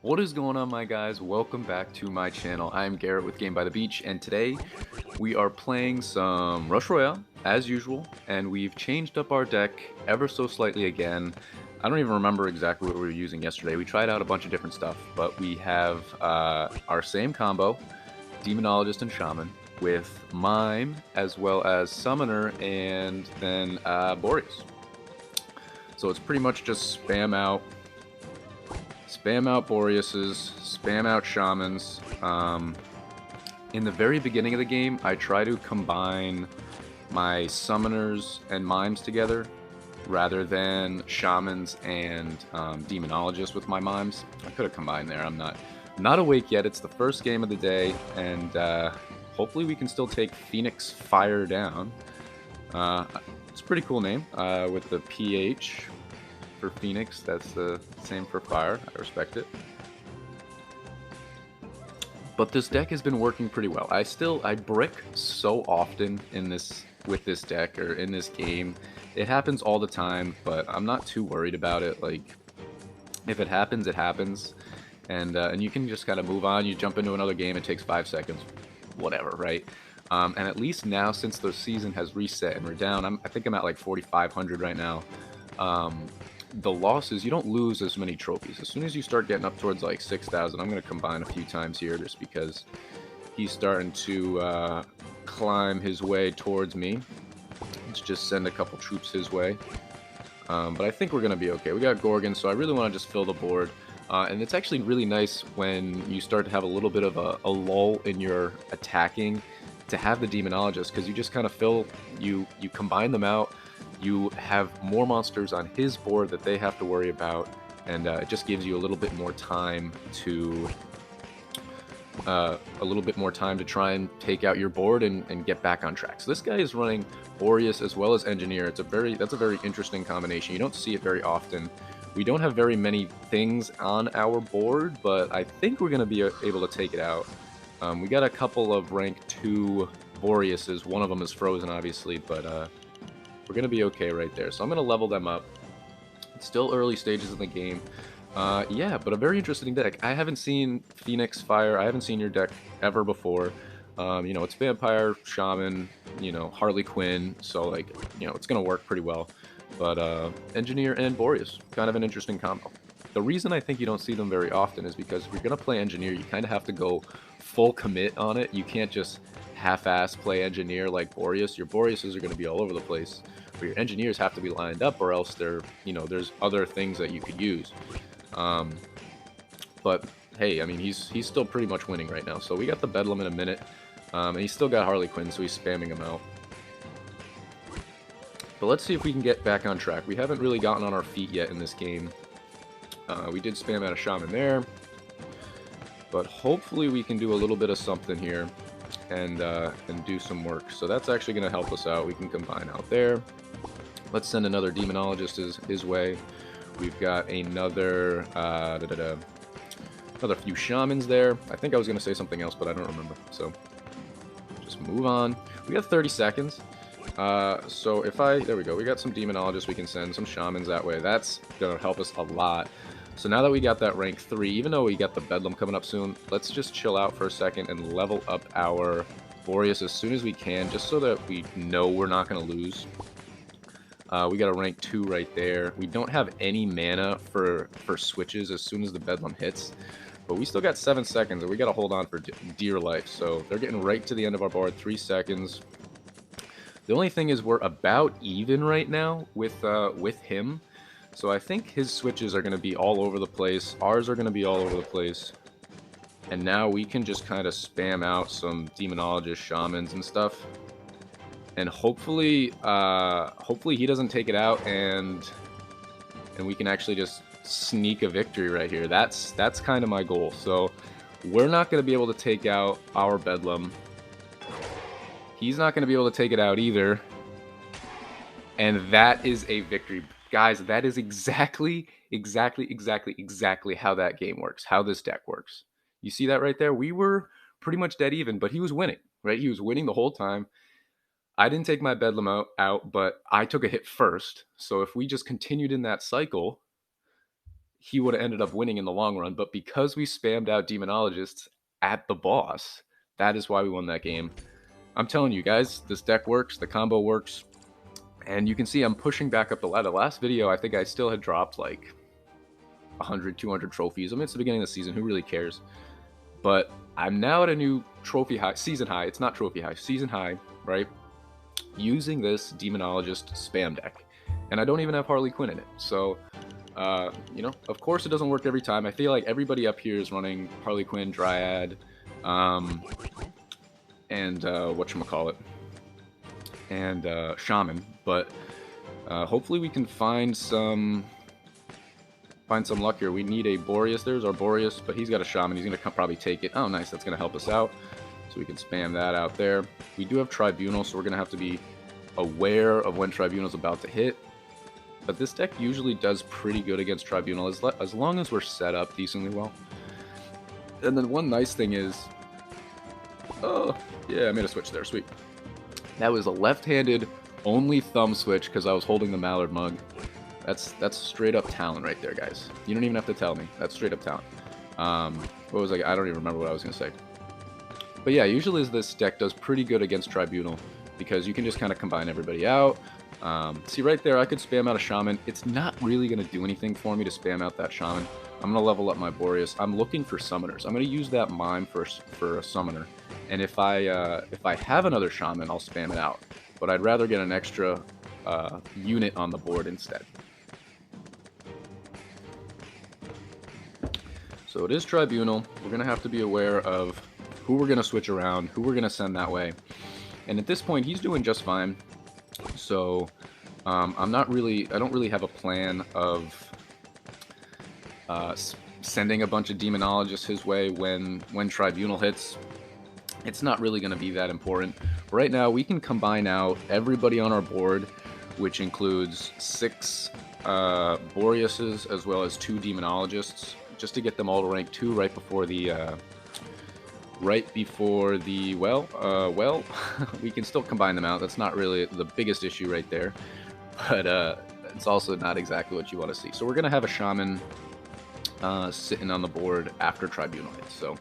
What is going on, my guys? Welcome back to my channel. I'm Garrett with Game by the Beach, and today we are playing some Rush Royale, as usual, and we've changed up our deck ever so slightly again. I don't even remember exactly what we were using yesterday. We tried out a bunch of different stuff, but we have our same combo, Demonologist and Shaman, with Mime, as well as Summoner, and then Boreas. So it's pretty much just spam out Boreases, spam out Shamans. In the very beginning of the game, I try to combine my Summoners and Mimes together, rather than Shamans and Demonologists with my Mimes. I could have combined there. I'm not awake yet. It's the first game of the day, and hopefully we can still take Phoenix Fire down. It's a pretty cool name with the PH for Phoenix. That's the same for Fire. I respect it. But this deck has been working pretty well. I brick so often in this with this deck or in this game. It happens all the time, but I'm not too worried about it. Like, if it happens, it happens, and you can just kind of move on. You jump into another game. It takes 5 seconds, whatever, right? And at least now, since the season has reset and we're down, I think I'm at like 4,500 right now. The losses, you don't lose as many trophies. As soon as you start getting up towards like 6,000, I'm going to combine a few times here just because he's starting to climb his way towards me. Let's just send a couple troops his way. But I think we're going to be okay. We got Gorgon, so I really want to just fill the board. And it's actually really nice when you start to have a little bit of a lull in your attacking to have the Demonologist, because you just kind of you combine them out. You have more monsters on his board that they have to worry about, and it just gives you a little bit more time to try and take out your board and get back on track. So this guy is running Boreas as well as Engineer. That's a very interesting combination. You don't see it very often. We don't have very many things on our board, but I think we're going to be able to take it out. We got a couple of rank 2 Boreases. One of them is frozen, obviously, but we're going to be okay right there. So I'm going to level them up. It's still early stages in the game. Yeah, but a very interesting deck. I haven't seen Phoenix Fire. I haven't seen your deck ever before. It's Vampire, Shaman, Harley Quinn. So, like, it's going to work pretty well. But Engineer and Boreas, kind of an interesting combo. The reason I think you don't see them very often is because if you're going to play Engineer, you kind of have to go full commit on it. You can't just half-ass play Engineer like Boreas. Your Boreases are going to be all over the place, but your Engineers have to be lined up, or else there's other things that you could use. But hey, I mean, he's still pretty much winning right now. So we got the Bedlam in a minute, and he's still got Harley Quinn, so he's spamming him out. But let's see if we can get back on track. We haven't really gotten on our feet yet in this game. We did spam out a Shaman there, but hopefully we can do a little bit of something here and do some work. So that's actually going to help us out. We can combine out there. Let's send another Demonologist his way. We've got another another few Shamans there. I think I was going to say something else, but I don't remember. So just move on. We got 30 seconds. So there we go. We got some Demonologists we can send, some Shamans that way. That's going to help us a lot. So now that we got that rank 3, even though we got the Bedlam coming up soon, let's just chill out for a second and level up our Boreas as soon as we can, just so that we know we're not going to lose. We got a rank 2 right there. We don't have any mana for switches as soon as the Bedlam hits, but we still got 7 seconds, and we got to hold on for dear life. So they're getting right to the end of our board, 3 seconds. The only thing is we're about even right now with him. So I think his switches are going to be all over the place. Ours are going to be all over the place. And now we can just kind of spam out some Demonologist, Shamans, and stuff. And hopefully he doesn't take it out, and we can actually just sneak a victory right here. That's kind of my goal. So we're not going to be able to take out our Bedlam. He's not going to be able to take it out either. And that is a victory. Guys, that is exactly how that game works, how this deck works. You see that right there? We were pretty much dead even, but he was winning, right? He was winning the whole time. I didn't take my Bedlam out, but I took a hit first. So if we just continued in that cycle, he would have ended up winning in the long run. But because we spammed out Demonologists at the boss, that is why we won that game. I'm telling you guys, this deck works, the combo works, and you can see I'm pushing back up the ladder. Last video, I think I still had dropped like 100, 200 trophies. I mean, it's the beginning of the season, who really cares? But I'm now at a new trophy high, season high. It's not trophy high, season high, right? Using this Demonologist spam deck. And I don't even have Harley Quinn in it. So, you know, of course it doesn't work every time. I feel like everybody up here is running Harley Quinn, Dryad, and whatchamacallit, and Shaman. But hopefully we can find some luck here. We need a Boreas. There's our Boreas, but he's got a Shaman. He's going to probably take it. Oh, nice. That's going to help us out. So we can spam that out there. We do have Tribunal, so we're going to have to be aware of when Tribunal's about to hit. But this deck usually does pretty good against Tribunal, as long as we're set up decently well. And then one nice thing is... Oh, yeah, I made a switch there. Sweet. That was a left-handed only thumb switch because I was holding the Mallard mug. That's straight up talent right there, guys. You don't even have to tell me. That's straight up talent. What was I don't even remember what I was going to say. But yeah, usually this deck does pretty good against Tribunal because you can just kind of combine everybody out. See right there, I could spam out a Shaman. It's not really going to do anything for me to spam out that Shaman. I'm going to level up my Boreas. I'm looking for summoners. I'm going to use that Mime for a summoner. And if I have another Shaman, I'll spam it out. But I'd rather get an extra unit on the board instead. So it is Tribunal. We're going to have to be aware of who we're going to switch around, who we're going to send that way. And at this point, he's doing just fine. So I don't really have a plan of sending a bunch of Demonologists his way when Tribunal hits. It's not really going to be that important. Right now, we can combine out everybody on our board, which includes 6 Boreases as well as 2 Demonologists, just to get them all to rank 2 right before the well, we can still combine them out. That's not really the biggest issue right there, but it's also not exactly what you want to see. So we're going to have a Shaman sitting on the board after Tribunal hits. So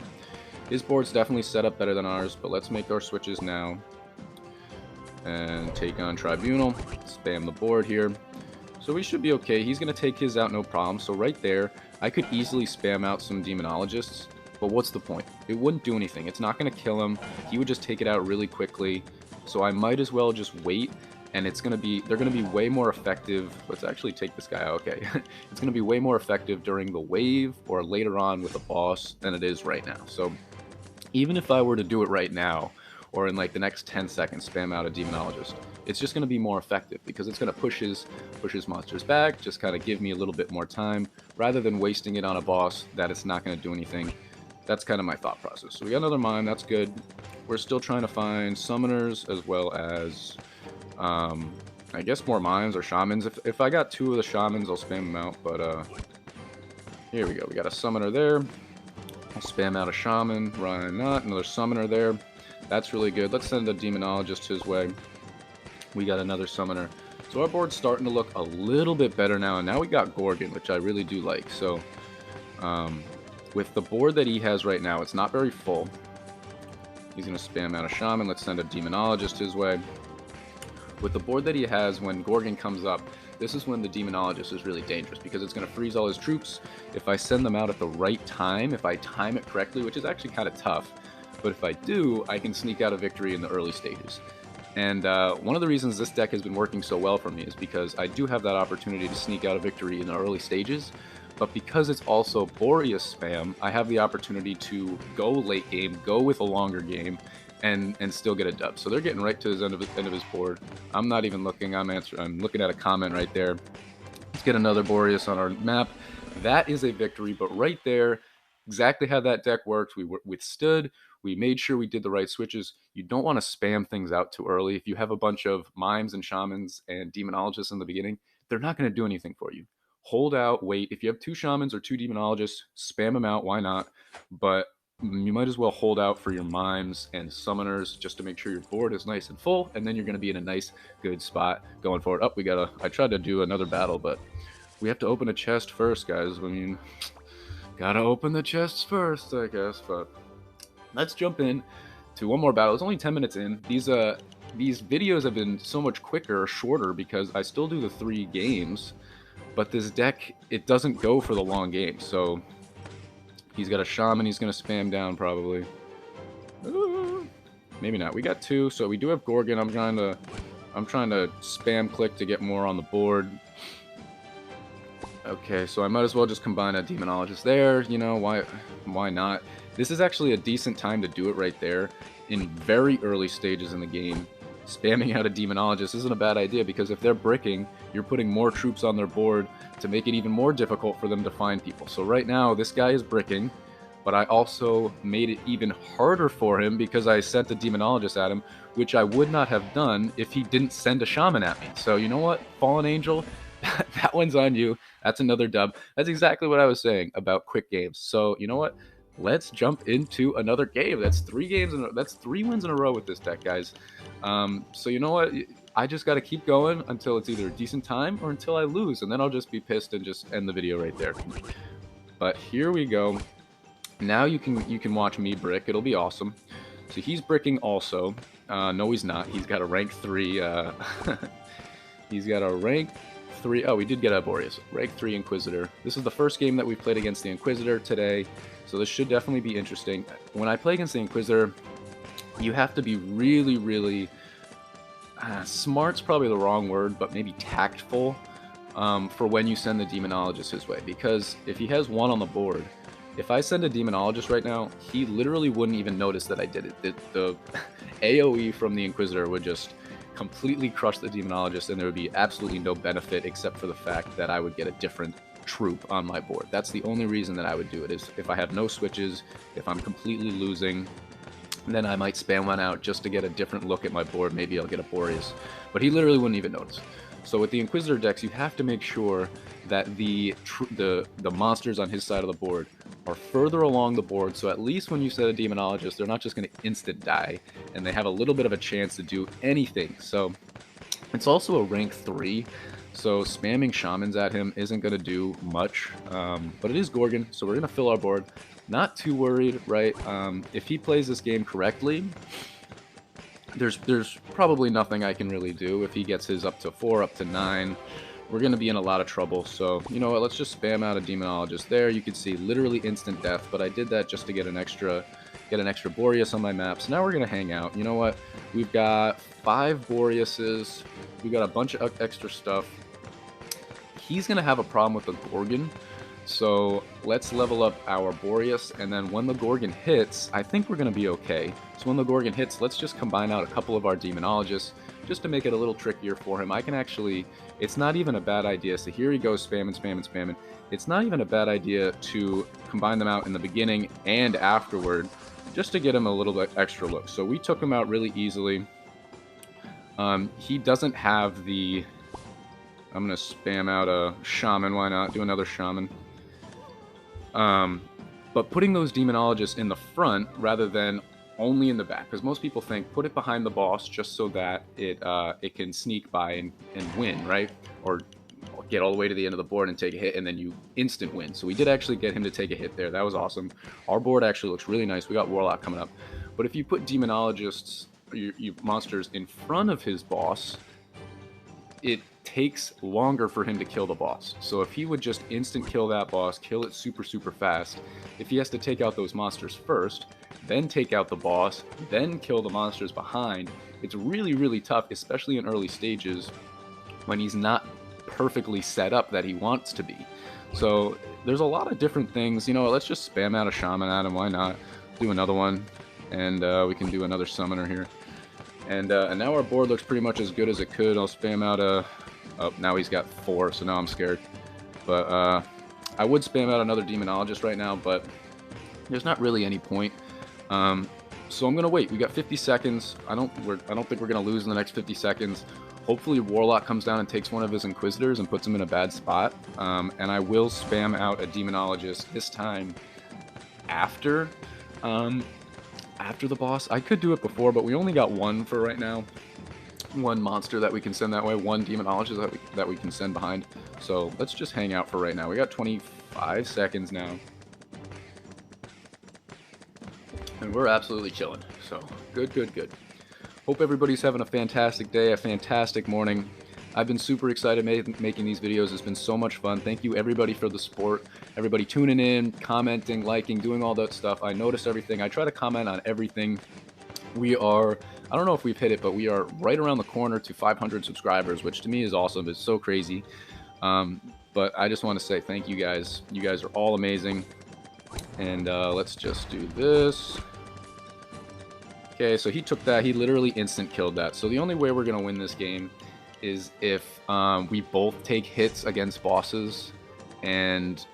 his board's definitely set up better than ours, but let's make our switches now and take on Tribunal. Spam the board here. So we should be okay. He's going to take his out no problem. So right there, I could easily spam out some Demonologists, but what's the point? It wouldn't do anything. It's not going to kill him. He would just take it out really quickly. So I might as well just wait, and they're going to be way more effective. Let's actually take this guy out. Okay. It's going to be way more effective during the wave or later on with a boss than it is right now. So even if I were to do it right now, or in like the next 10 seconds, spam out a Demonologist, it's just going to be more effective because it's going to push his monsters back, just kind of give me a little bit more time, rather than wasting it on a boss that it's not going to do anything. That's kind of my thought process. So we got another Mime, that's good. We're still trying to find Summoners as well as, I guess more Mimes or Shamans. If I got 2 of the Shamans, I'll spam them out, but here we go. We got a Summoner there. I'll spam out a Shaman, why not? Another Summoner there. That's really good. Let's send a Demonologist his way. We got another Summoner. So our board's starting to look a little bit better now, and now we got Gorgon, which I really do like. So, with the board that he has right now, it's not very full. He's going to spam out a Shaman. Let's send a Demonologist his way. With the board that he has, when Gorgon comes up, this is when the Demonologist is really dangerous because it's going to freeze all his troops. If I send them out at the right time, if I time it correctly, which is actually kind of tough, but if I do, I can sneak out a victory in the early stages. And one of the reasons this deck has been working so well for me is because I do have that opportunity to sneak out a victory in the early stages, but because it's also Boreas spam, I have the opportunity to go late game, go with a longer game, and still get a dub. So they're getting right to the end of his board. I'm not even looking. I'm looking at a comment right there. Let's get another Boreas on our map. That is a victory, but right there, exactly how that deck works. We withstood. We made sure we did the right switches. You don't want to spam things out too early. If you have a bunch of Mimes and Shamans and Demonologists in the beginning, they're not going to do anything for you. Hold out, wait. If you have 2 Shamans or 2 Demonologists, spam them out. Why not? But you might as well hold out for your Mimes and Summoners just to make sure your board is nice and full, and then you're going to be in a nice, good spot going forward. Oh, I tried to do another battle, but We have to open a chest first, guys. I mean, gotta open the chests first, I guess. But let's jump in to one more battle. It's only 10 minutes in. These videos have been so much quicker or shorter because I still do the 3 games, but this deck, it doesn't go for the long game. So he's got a shaman he's gonna spam down probably. Maybe not. We got 2, so we do have Gorgon. I'm trying to spam click to get more on the board. Okay, so I might as well just combine a Demonologist there, you know, why not? This is actually a decent time to do it right there, in very early stages in the game. Spamming out a Demonologist isn't a bad idea, because if they're bricking, you're putting more troops on their board to make it even more difficult for them to find people. So right now, this guy is bricking, but I also made it even harder for him because I sent a Demonologist at him, which I would not have done if he didn't send a Shaman at me. So you know what, Fallen Angel? That one's on you. That's another dub. That's exactly what I was saying about quick games. So you know what? Let's jump into another game. That's 3 games. That's 3 wins in a row with this deck, guys. So you know what? I just got to keep going until it's either a decent time or until I lose, and then I'll just be pissed and just end the video right there. But here we go. Now you can watch me brick. It'll be awesome. So he's bricking also. No, he's not. He's got a rank 3. He's got a rank 3. Oh, we did get a Boreas. Rank 3 Inquisitor. This is the first game that we've played against the Inquisitor today, so this should definitely be interesting. When I play against the Inquisitor, you have to be really, really... smart's probably the wrong word, but maybe tactful for when you send the Demonologist his way. Because if he has 1 on the board, if I send a Demonologist right now, he literally wouldn't even notice that I did it. The AoE from the Inquisitor would just completely crush the Demonologist, and there would be absolutely no benefit except for the fact that I would get a different troop on my board. That's the only reason that I would do it, is if I have no switches, if I'm completely losing, then I might spam one out just to get a different look at my board. Maybe I'll get a Boreas. But he literally wouldn't even notice. So with the Inquisitor decks, you have to make sure that the monsters on his side of the board are further along the board, so at least when you set a Demonologist, they're not just going to instant die, and they have a little bit of a chance to do anything. So it's also a rank 3, so spamming Shamans at him isn't going to do much, but it is Gorgon, so we're going to fill our board. Not too worried, right? If he plays this game correctly, there's probably nothing I can really do. If he gets his up to 4, up to 9, we're going to be in a lot of trouble. So, you know what, let's just spam out a Demonologist there. You can see literally instant death, but I did that just to get an extra Boreas on my map. So now we're going to hang out. You know what, we've got 5 Boreases. We've got a bunch of extra stuff. He's going to have a problem with the Gorgon. So let's level up our Boreas, and then when the Gorgon hits, I think we're going to be okay. So when the Gorgon hits, let's just combine out a couple of our Demonologists, just to make it a little trickier for him. I can actually, it's not even a bad idea, so here he goes spamming, spamming, spamming. It's not even a bad idea to combine them out in the beginning and afterward, just to get him a little bit extra look. So we took him out really easily. He doesn't have the... I'm going to spam out a Shaman, why not? Do another Shaman. But putting those Demonologists in the front rather than only in the back, because most people think put it behind the boss just so that it can sneak by and win, right? Or get all the way to the end of the board and take a hit, and then you instant win. So we did actually get him to take a hit there. That was awesome. Our board actually looks really nice. We got Warlock coming up. But if you put Demonologists, your monsters, in front of his boss, it takes longer for him to kill the boss. So if he would just instant kill that boss, kill it super, super fast, if he has to take out those monsters first, then take out the boss, then kill the monsters behind, it's really, really tough, especially in early stages when he's not perfectly set up that he wants to be. So there's a lot of different things. You know, let's just spam out a Shaman at him, why not? Do another one, and we can do another Summoner here. And now our board looks pretty much as good as it could. I'll spam out a... Oh, now he's got 4, so now I'm scared. But I would spam out another Demonologist right now, but there's not really any point. So I'm going to wait. We got 50 seconds. I don't think we're going to lose in the next 50 seconds. Hopefully Warlock comes down and takes one of his Inquisitors and puts him in a bad spot. And I will spam out a Demonologist this time after the boss. I could do it before, but we only got 1 for right now. 1 monster that we can send that way, 1 Demonologist that we can send behind. So let's just hang out for right now. We got 25 seconds now. And we're absolutely chilling. So good, good, good. Hope everybody's having a fantastic day, a fantastic morning. I've been super excited making these videos. It's been so much fun. Thank you everybody for the support. Everybody tuning in, commenting, liking, doing all that stuff. I notice everything. I try to comment on everything. We are, I don't know if we've hit it, but we are right around the corner to 500 subscribers, which to me is awesome. It's so crazy. But I just want to say thank you guys. You guys are all amazing. And let's just do this. Okay, so he took that. He literally instant killed that. So the only way we're going to win this game is if we both take hits against bosses, and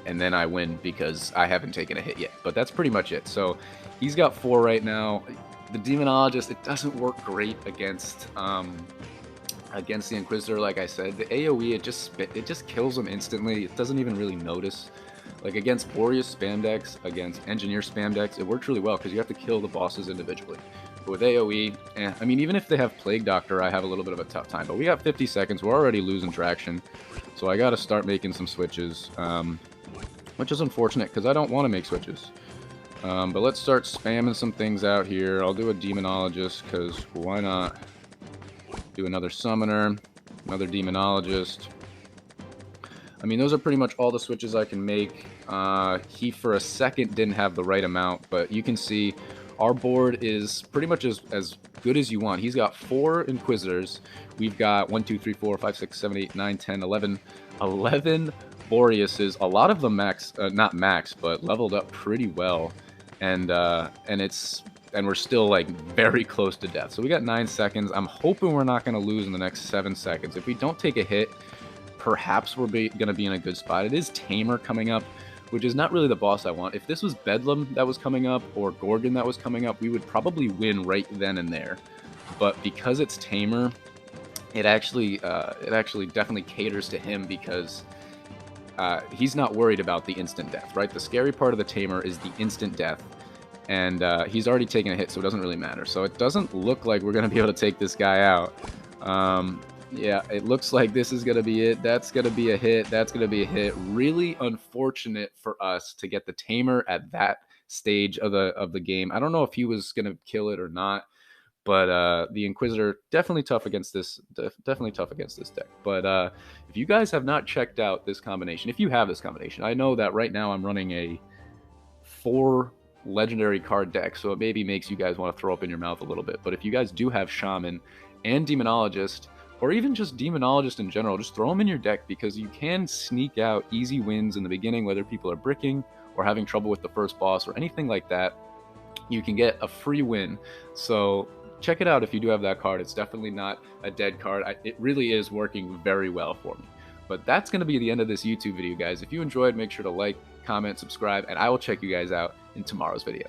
then I win because I haven't taken a hit yet. But that's pretty much it. So he's got 4 right now. The Demonologist, it doesn't work great against the Inquisitor. Like I said, the AoE, it just kills him instantly. It doesn't even really notice. Like against Boreas spam decks, against Engineer spam decks, it works really well because you have to kill the bosses individually. But with AoE, I mean, even if they have Plague Doctor, I have a little bit of a tough time. But we got 50 seconds. We're already losing traction. So I got to start making some switches, which is unfortunate because I don't want to make switches. But let's start spamming some things out here. I'll do a Demonologist because why not? Do another Summoner, another Demonologist. I mean, those are pretty much all the switches I can make. He, for a second, didn't have the right amount, but you can see our board is pretty much as good as you want. He's got 4 Inquisitors. We've got 1, 2, 3, 4, 5, 6, 7, 8, 9, 10, 11 Boreases. A lot of them max, not max, but leveled up pretty well. And we're still like very close to death. So we got 9 seconds. I'm hoping we're not going to lose in the next 7 seconds. If we don't take a hit, perhaps we're going to be in a good spot. It is Tamer coming up, which is not really the boss I want. If this was Bedlam that was coming up or Gorgon that was coming up, we would probably win right then and there. But because it's Tamer, it actually definitely caters to him because he's not worried about the instant death, right? The scary part of the Tamer is the instant death. And he's already taken a hit, so it doesn't really matter. So it doesn't look like we're going to be able to take this guy out. Yeah, it looks like this is going to be it. That's going to be a hit. That's going to be a hit. Really unfortunate for us to get the Tamer at that stage of the game. I don't know if he was going to kill it or not, but the Inquisitor, definitely tough against this. Definitely tough against this deck. But if you guys have not checked out this combination, if you have this combination, I know that right now I'm running a 4 legendary card deck, so it maybe makes you guys want to throw up in your mouth a little bit. But if you guys do have Shaman and Demonologist, or even just Demonologist in general, just throw them in your deck because you can sneak out easy wins in the beginning, whether people are bricking or having trouble with the first boss or anything like that. You can get a free win. So check it out if you do have that card. It's definitely not a dead card. It really is working very well for me. But that's going to be the end of this YouTube video, guys. If you enjoyed, make sure to like, comment, subscribe, and I will check you guys out in tomorrow's video.